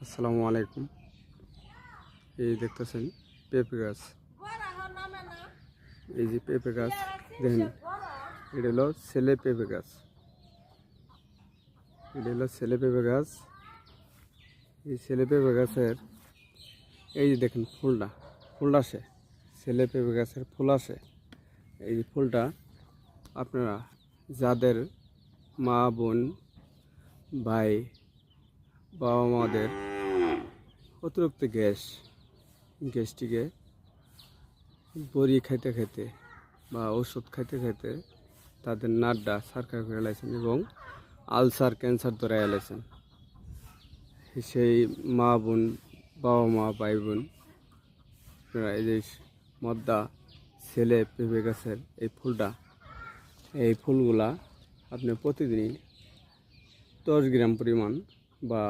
আসসালামু আলাইকুম। এই দেখতেছেন পেঁপে গাছ। এই যে পেঁপে গাছ দেখেন, এটা হলো ছেলে পেঁপে গাছ। এটা হলো ছেলে পেঁপে গাছ। এই ছেলে পেঁপে গাছের এই যে দেখেন ফুল আসে। ছেলে পেঁপে গাছের ফুল আসে। এই ফুলটা আপনারা যাদের মা বোন ভাই বাবা মাদের অতিরিক্ত গ্যাসটিকে বড়ি খাইতে খাইতে বা ওষুধ খাইতে খাইতে তাদের নাড্ডা সারকার করে এলাইছেন এবং আলসার ক্যান্সার ধরে এলাইছেন। সেই মা বোন বাবা মা ভাই বোন এই যে মদ্দা ছেলে পেঁপে গাছের এই ফুলগুলা আপনি প্রতিদিনই 10 গ্রাম পরিমাণ বা